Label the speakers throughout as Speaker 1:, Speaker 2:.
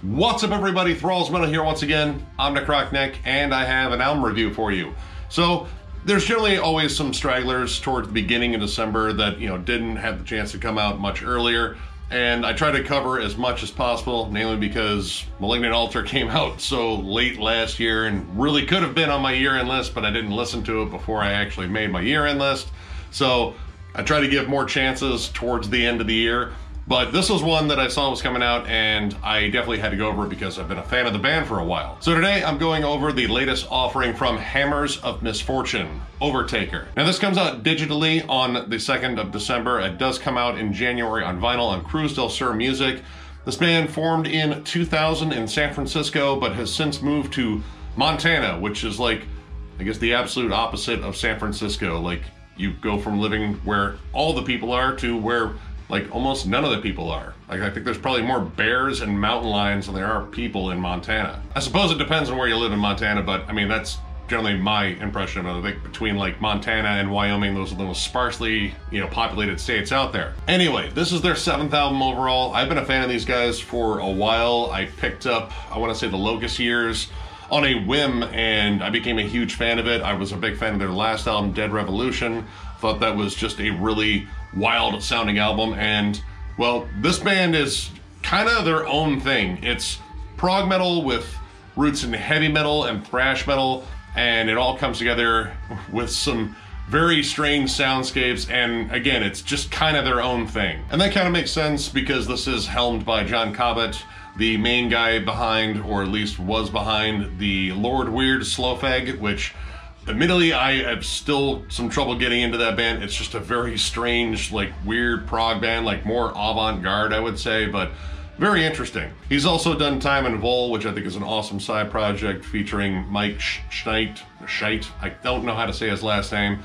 Speaker 1: What's up everybody, Thralls Metal here once again. I'm Necrotic Nick and I have an album review for you. So there's generally always some stragglers towards the beginning of December that, didn't have the chance to come out much earlier. And I try to cover as much as possible, namely because Malignant Altar came out so late last year and really could have been on my year-end list, but I didn't listen to it before I actually made my year-end list. So I try to give more chances towards the end of the year. But this was one that I saw was coming out and I definitely had to go over it because I've been a fan of the band for a while. So today I'm going over the latest offering from Hammers of Misfortune, Overtaker. Now this comes out digitally on the 2nd of December. It does come out in January on vinyl on Cruz del Sur Music. This band formed in 2000 in San Francisco, but has since moved to Montana, which is like, I guess the absolute opposite of San Francisco. Like you go from living where all the people are to where like almost none of the people are. Like I think there's probably more bears and mountain lions than there are people in Montana. I suppose it depends on where you live in Montana, but I mean, that's generally my impression of it. I think between like Montana and Wyoming, those are the most sparsely, populated states out there. Anyway, this is their 7th album overall. I've been a fan of these guys for a while. I picked up, I want to say the Locust Years on a whim and I became a huge fan of it. I was a big fan of their last album, Dead Revolution. Thought that was just a really wild sounding album, and well, this band is kind of their own thing. It's prog metal with roots in heavy metal and thrash metal, and it all comes together with some very strange soundscapes, and again, it's just kind of their own thing. And that kind of makes sense because this is helmed by John Cobbett, the main guy behind, or at least was behind, the Lord Weird Slowfag, which admittedly, I have still some trouble getting into that band. It's just a very strange, like weird prog band, like more avant-garde, I would say, but very interesting. He's also done Time and Vol, which I think is an awesome side project featuring Mike Schneit, I don't know how to say his last name,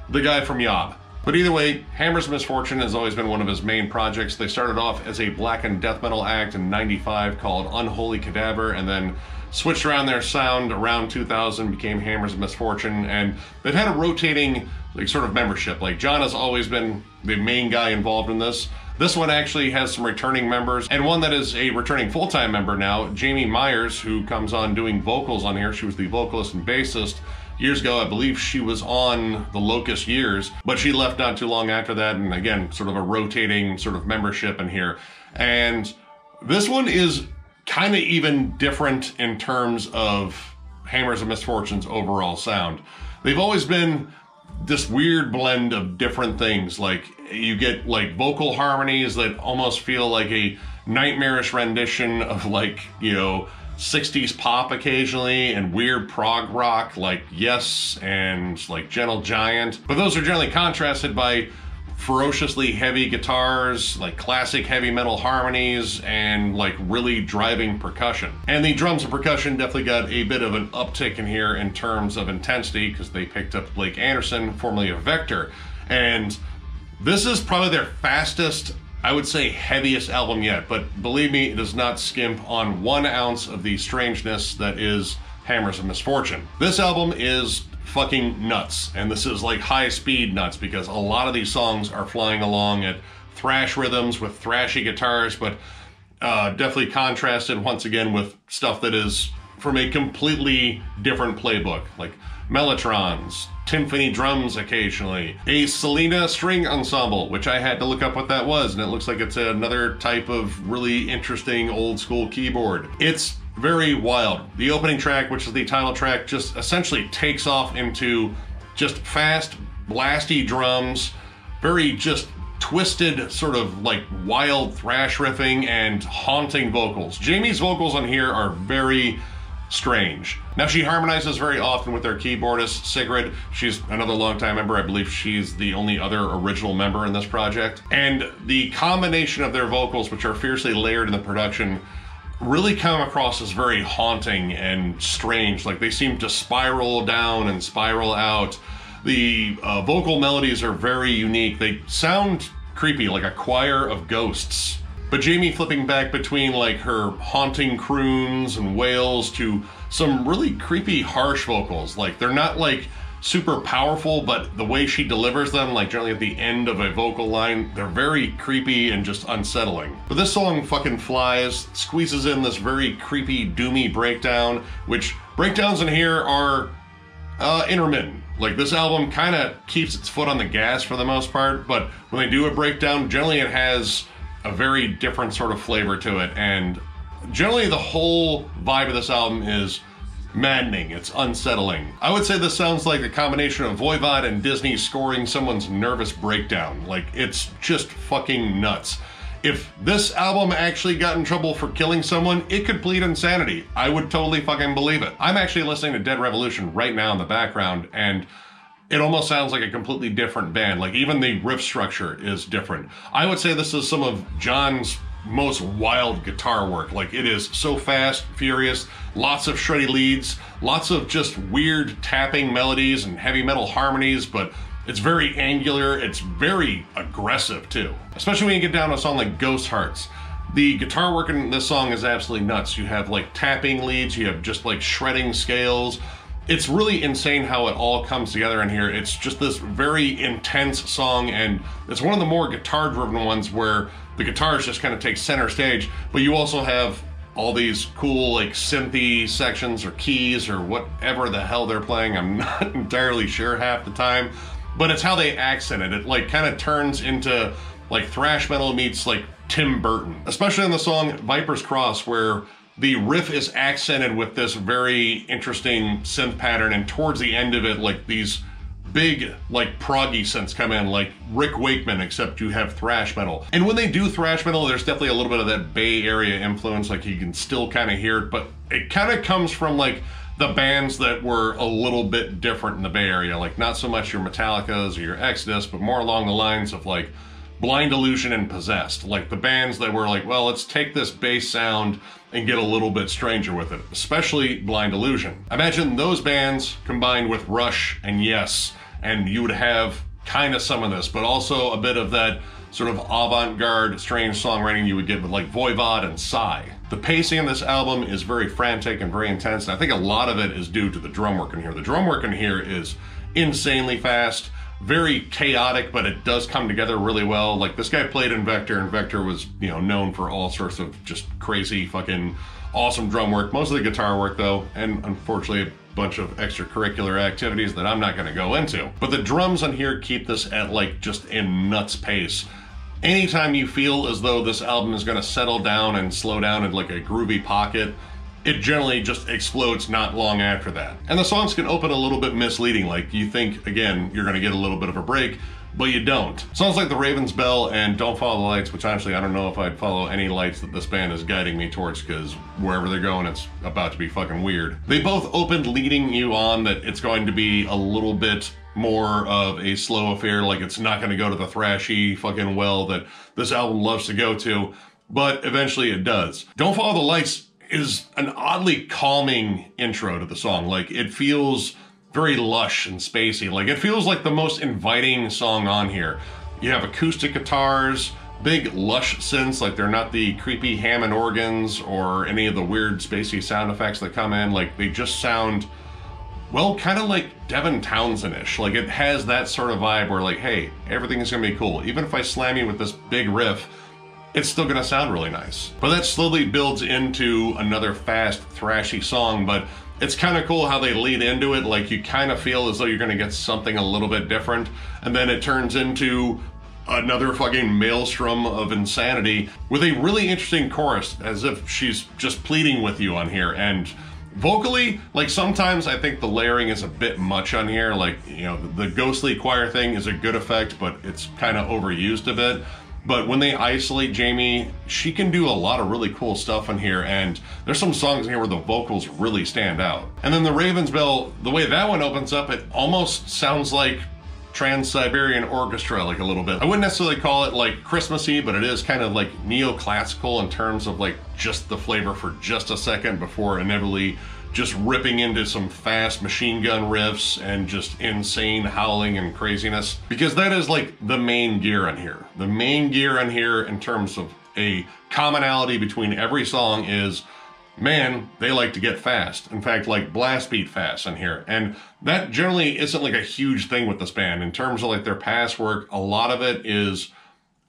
Speaker 1: the guy from Yob. But either way, Hammers of Misfortune has always been one of his main projects. They started off as a blackened death metal act in '95 called Unholy Cadaver, and then switched around their sound around 2000, became Hammers of Misfortune, and they've had a rotating sort of membership. Like John has always been the main guy involved in this. This one actually has some returning members, and one that is a returning full-time member now, Jamie Myers, who comes on doing vocals on here. She was the vocalist and bassist years ago. I believe she was on the Locust Years, but she left not too long after that, and again, sort of a rotating sort of membership in here. And this one is kind of even different in terms of Hammers of Misfortune's overall sound. They've always been this weird blend of different things. Like you get like vocal harmonies that almost feel like a nightmarish rendition of like, 60s pop occasionally, and weird prog rock like Yes and like Gentle Giant. But those are generally contrasted by ferociously heavy guitars, like classic heavy metal harmonies, and like really driving percussion. And the drums and percussion definitely got a bit of an uptick in here in terms of intensity because they picked up Blake Anderson, formerly of Vector. And this is probably their fastest, I would say heaviest album yet, but believe me, it does not skimp on 1 ounce of the strangeness that is Hammers of Misfortune. This album is fucking nuts, and this is like high speed nuts because a lot of these songs are flying along at thrash rhythms with thrashy guitars, but definitely contrasted once again with stuff that is from a completely different playbook, like mellotrons, timpani drums occasionally, a Selena string ensemble, which I had to look up what that was, and it looks like it's another type of really interesting old school keyboard. It's very wild. The opening track, which is the title track, just essentially takes off into just fast, blasty drums, very just twisted, sort of like wild thrash riffing and haunting vocals. Jamie's vocals on here are very strange. Now she harmonizes very often with their keyboardist, Sigrid. She's another longtime member. I believe she's the only other original member in this project. And the combination of their vocals, which are fiercely layered in the production, really come across as very haunting and strange. Like they seem to spiral down and spiral out. The vocal melodies are very unique. They sound creepy, like a choir of ghosts. But Jamie flipping back between like her haunting croons and wails to some really creepy harsh vocals. Like they're not like super powerful, but the way she delivers them, like generally at the end of a vocal line, they're very creepy and just unsettling. But this song fucking flies, squeezes in this very creepy, doomy breakdown, which breakdowns in here are intermittent. Like, this album kind of keeps its foot on the gas for the most part, but when they do a breakdown, generally it has a very different sort of flavor to it, and generally the whole vibe of this album is maddening. It's unsettling. I would say this sounds like a combination of Voivod and Disney scoring someone's nervous breakdown. Like, it's just fucking nuts. If this album actually got in trouble for killing someone, it could plead insanity. I would totally fucking believe it. I'm actually listening to Dead Revolution right now in the background, and it almost sounds like a completely different band. Like, even the riff structure is different. I would say this is some of John's most wild guitar work. Like, it is so fast, furious, lots of shreddy leads, lots of just weird tapping melodies and heavy metal harmonies, but it's very angular, it's very aggressive too. Especially when you get down to a song like Ghost Hearts. The guitar work in this song is absolutely nuts. You have like tapping leads, you have just like shredding scales. It's really insane how it all comes together in here. It's just this very intense song, and it's one of the more guitar-driven ones where the guitars just kind of take center stage, but you also have all these cool like synthy sections or keys or whatever the hell they're playing. I'm not entirely sure half the time, but it's how they accent it. It like kind of turns into like thrash metal meets like Tim Burton, especially in the song Viper's Cross, where the riff is accented with this very interesting synth pattern, and towards the end of it, like these big like proggy synths come in, like Rick Wakeman, except you have thrash metal. And when they do thrash metal, there's definitely a little bit of that Bay Area influence, like you can still kind of hear it, but it kind of comes from like the bands that were a little bit different in the Bay Area, like not so much your Metallicas or your Exodus, but more along the lines of like Blind Illusion and Possessed, like the bands that were like, well, let's take this bass sound and get a little bit stranger with it, especially Blind Illusion. Imagine those bands combined with Rush and Yes, and you would have kind of some of this, but also a bit of that sort of avant-garde, strange songwriting you would get with like Voivod and Psy. The pacing in this album is very frantic and very intense, and I think a lot of it is due to the drum work in here. The drum work in here is insanely fast, very chaotic, but it does come together really well. Like, this guy played in Vector, and Vector was, you know, known for all sorts of just crazy fucking awesome drum work. Most of the guitar work though, and unfortunately a bunch of extracurricular activities that I'm not gonna go into. But the drums on here keep this at like just a nuts pace. Anytime you feel as though this album is gonna settle down and slow down in like a groovy pocket, it generally just explodes not long after that. And the songs can open a little bit misleading, like you think, again, you're gonna get a little bit of a break, but you don't. Songs like The Raven's Bell and Don't Follow the Lights, which honestly, I don't know if I'd follow any lights that this band is guiding me towards, because wherever they're going, it's about to be fucking weird. They both opened leading you on that it's going to be a little bit more of a slow affair, like it's not gonna go to the thrashy fucking well that this album loves to go to, but eventually it does. Don't Follow the Lights is an oddly calming intro to the song. Like, it feels very lush and spacey. Like, it feels like the most inviting song on here. You have acoustic guitars, big lush synths, like they're not the creepy Hammond organs or any of the weird spacey sound effects that come in. Like, they just sound, well, kind of like Devin Townsend-ish. Like, it has that sort of vibe where like, hey, everything's gonna be cool. Even if I slam you with this big riff, it's still gonna sound really nice. But that slowly builds into another fast, thrashy song, but it's kind of cool how they lead into it. Like, you kind of feel as though you're gonna get something a little bit different, and then it turns into another fucking maelstrom of insanity with a really interesting chorus, as if she's just pleading with you on here. And vocally, like, sometimes I think the layering is a bit much on here. Like, you know, the ghostly choir thing is a good effect, but it's kind of overused a bit. But when they isolate Jamie, she can do a lot of really cool stuff in here, and there's some songs in here where the vocals really stand out. And then the Raven's Bell, the way that one opens up, it almost sounds like Trans-Siberian Orchestra, like a little bit. I wouldn't necessarily call it like Christmassy, but it is kind of like neoclassical in terms of like just the flavor for just a second before inevitably just ripping into some fast machine gun riffs and just insane howling and craziness. Because that is like the main gear on here. The main gear on here in terms of a commonality between every song is man, they like to get fast. In fact, like blast beat fast in here. And that generally isn't like a huge thing with this band. In terms of like their past work, a lot of it is,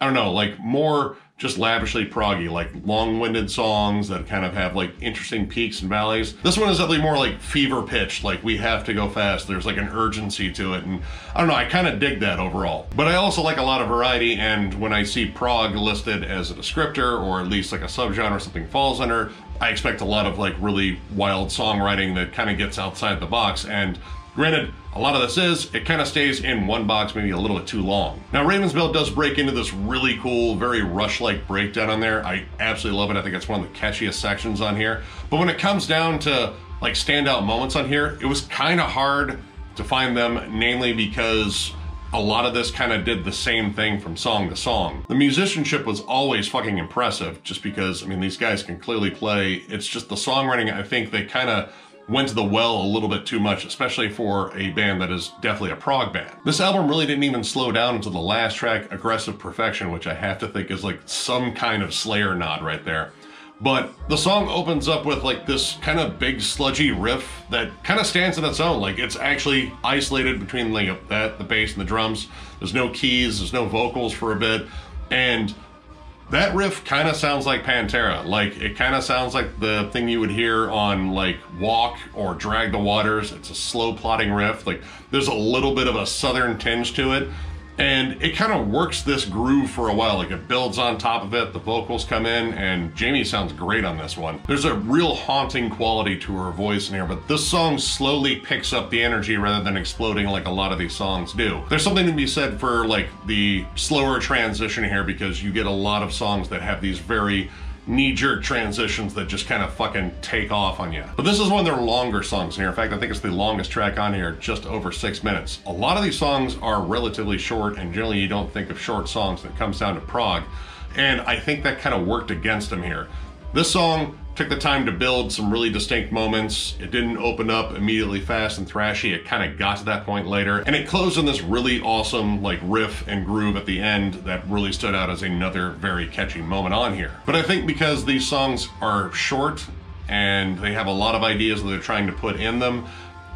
Speaker 1: I don't know, like more just lavishly proggy, like long-winded songs that kind of have like interesting peaks and valleys. This one is definitely more like fever pitched, like we have to go fast. There's like an urgency to it, and I don't know, I kind of dig that overall. But I also like a lot of variety, and when I see prog listed as a descriptor, or at least like a subgenre something falls under, I expect a lot of like really wild songwriting that kind of gets outside the box. And granted, a lot of this it kind of stays in one box, maybe a little bit too long. Now, Ravensbell does break into this really cool, very Rush-like breakdown on there. I absolutely love it. I think it's one of the catchiest sections on here. But when it comes down to like standout moments on here, it was kind of hard to find them, namely because a lot of this kind of did the same thing from song to song. The musicianship was always fucking impressive, just because, I mean, these guys can clearly play. It's just the songwriting, I think they kind of went to the well a little bit too much, especially for a band that is definitely a prog band. This album really didn't even slow down until the last track, Aggressive Perfection, which I have to think is like some kind of Slayer nod right there. But the song opens up with like this kind of big sludgy riff that kind of stands on its own. Like it's actually isolated between like the bass and the drums. There's no keys, there's no vocals for a bit. And that riff kind of sounds like Pantera. Like, it kind of sounds like the thing you would hear on, like, Walk or Drag the Waters. It's a slow plodding riff. Like, there's a little bit of a southern tinge to it. And it kind of works this groove for a while. Like, it builds on top of it, the vocals come in, and Jamie sounds great on this one. There's a real haunting quality to her voice in here, but this song slowly picks up the energy rather than exploding like a lot of these songs do. There's something to be said for, like, the slower transition here, because you get a lot of songs that have these very knee-jerk transitions that just kind of fucking take off on you. But this is one of their longer songs in here. In fact, I think it's the longest track on here, just over 6 minutes. A lot of these songs are relatively short, and generally you don't think of short songs when it comes down to prog, and I think that kind of worked against them here. This song took the time to build some really distinct moments. It didn't open up immediately fast and thrashy. It kind of got to that point later. And it closed on this really awesome like riff and groove at the end that really stood out as another very catchy moment on here. But I think because these songs are short and they have a lot of ideas that they're trying to put in them,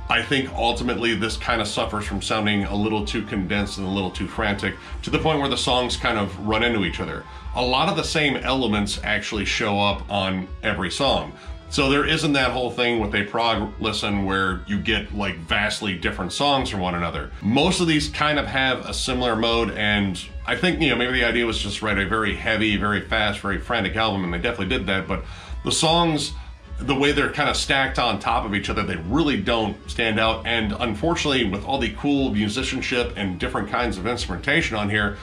Speaker 1: I think ultimately this kind of suffers from sounding a little too condensed and a little too frantic, to the point where the songs kind of run into each other. A lot of the same elements actually show up on every song. So there isn't that whole thing with a prog listen where you get like vastly different songs from one another. Most of these kind of have a similar mode, and I think, you know, maybe the idea was just write a very heavy, very fast, very frantic album, and they definitely did that, but the songs, the way they're kind of stacked on top of each other, they really don't stand out. And unfortunately, with all the cool musicianship and different kinds of instrumentation on here,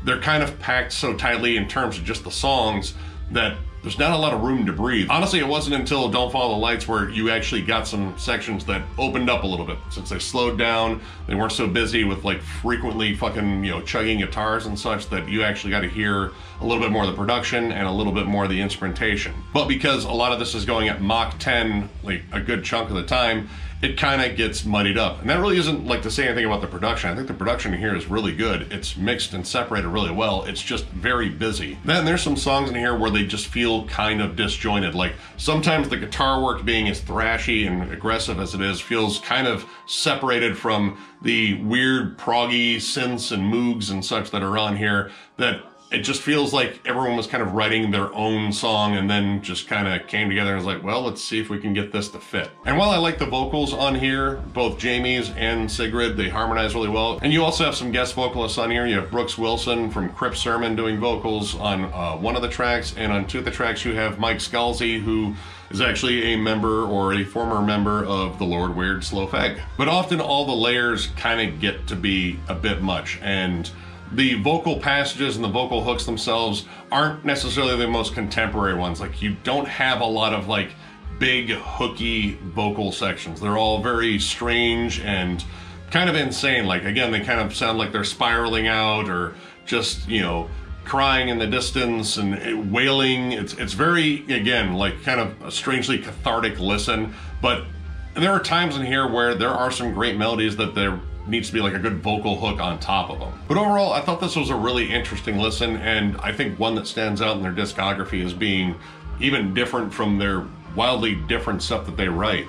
Speaker 1: they're kind of packed so tightly in terms of just the songs that there's not a lot of room to breathe. Honestly, it wasn't until Don't Follow the Lights where you actually got some sections that opened up a little bit. Since they slowed down, they weren't so busy with like frequently fucking, you know, chugging guitars and such, that you actually got to hear a little bit more of the production and a little bit more of the instrumentation. But because a lot of this is going at Mach 10 like a good chunk of the time, it kind of gets muddied up. And that really isn't like to say anything about the production. I think the production here is really good. It's mixed and separated really well. It's just very busy. Then there's some songs in here where they just feel kind of disjointed. Like sometimes the guitar work, being as thrashy and aggressive as it is, feels kind of separated from the weird proggy synths and moogs and such that are on here, that it just feels like everyone was kind of writing their own song and then just kind of came together and was like, well, let's see if we can get this to fit. And while I like the vocals on here, both Jamie's and Sigrid, they harmonize really well. And you also have some guest vocalists on here. You have Brooks Wilson from Crip Sermon doing vocals on one of the tracks, and on two of the tracks you have Mike Scalzi, who is actually a member or a former member of the Lord Weird Slow Fag. But often all the layers kind of get to be a bit much, and the vocal passages and the vocal hooks themselves aren't necessarily the most contemporary ones. Like, you don't have a lot of like big hooky vocal sections. They're all very strange and kind of insane. Like, again, they kind of sound like they're spiraling out or just, you know, crying in the distance and wailing. It's very, again, like kind of a strangely cathartic listen. But there are times in here where there are some great melodies that there needs to be like a good vocal hook on top of them. But overall, I thought this was a really interesting listen, and I think one that stands out in their discography as being even different from their wildly different stuff that they write.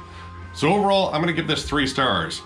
Speaker 1: So overall, I'm gonna give this 3 stars.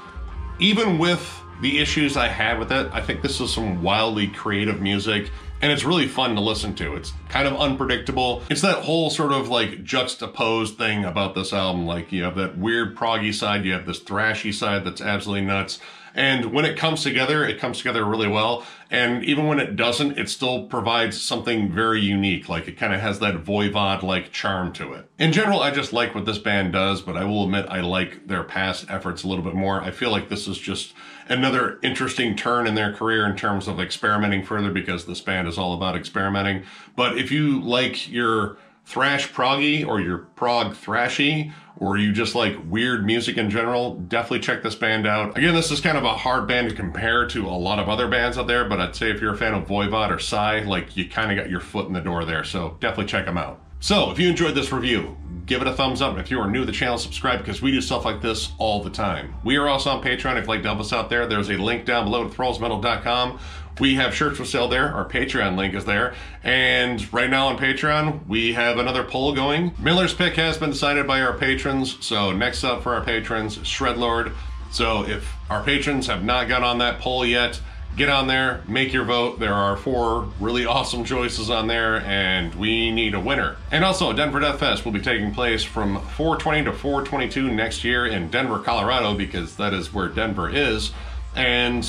Speaker 1: Even with the issues I had with it, I think this is some wildly creative music, and it's really fun to listen to. It's kind of unpredictable. It's that whole sort of like juxtaposed thing about this album. Like, you have that weird proggy side, you have this thrashy side that's absolutely nuts. And when it comes together really well. And even when it doesn't, it still provides something very unique. Like, it kind of has that Voivod-like charm to it. In general, I just like what this band does, but I will admit I like their past efforts a little bit more. I feel like this is just another interesting turn in their career in terms of experimenting further, because this band is all about experimenting. But if you like your thrash proggy or your prog thrashy, or you just like weird music in general, definitely check this band out. Again, this is kind of a hard band to compare to a lot of other bands out there, but I'd say if you're a fan of Voivod or Psy, like, you kind of got your foot in the door there, so definitely check them out. So if you enjoyed this review, give it a thumbs up. If you are new to the channel, subscribe, because we do stuff like this all the time. We are also on Patreon if you'd like to help us out there. There's a link down below to thrallsmetal.com. We have shirts for sale there. Our Patreon link is there. And right now on Patreon, we have another poll going. Miller's pick has been decided by our patrons. So next up for our patrons, Shredlord. So if our patrons have not got on that poll yet, get on there, make your vote. There are 4 really awesome choices on there, and we need a winner. And also, Denver Death Fest will be taking place from 4/20 to 4/22 next year in Denver, Colorado, because that is where Denver is. And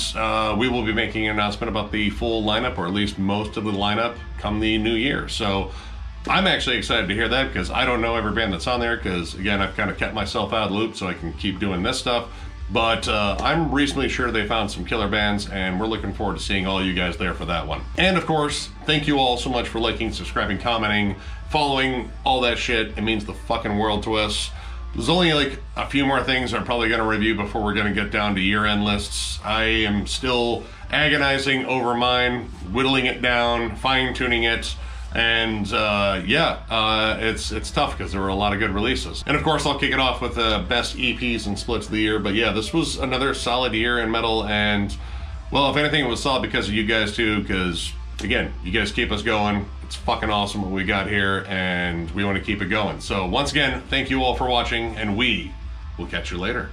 Speaker 1: we will be making an announcement about the full lineup, or at least most of the lineup, come the new year. So I'm actually excited to hear that, because I don't know every band that's on there, because again, I've kind of kept myself out of the loop so I can keep doing this stuff. But I'm reasonably sure they found some killer bands, and we're looking forward to seeing all you guys there for that one. And of course, thank you all so much for liking, subscribing, commenting, following, all that shit. It means the fucking world to us. There's only like a few more things I'm probably going to review before we're going to get down to year-end lists. I am still agonizing over mine, whittling it down, fine-tuning it. And it's tough because there were a lot of good releases. And of course, I'll kick it off with the best EPs and splits of the year. But yeah, this was another solid year in metal. And well, if anything, it was solid because of you guys too. Because again, you guys keep us going. It's fucking awesome what we got here, and we want to keep it going. So once again, thank you all for watching, and we will catch you later.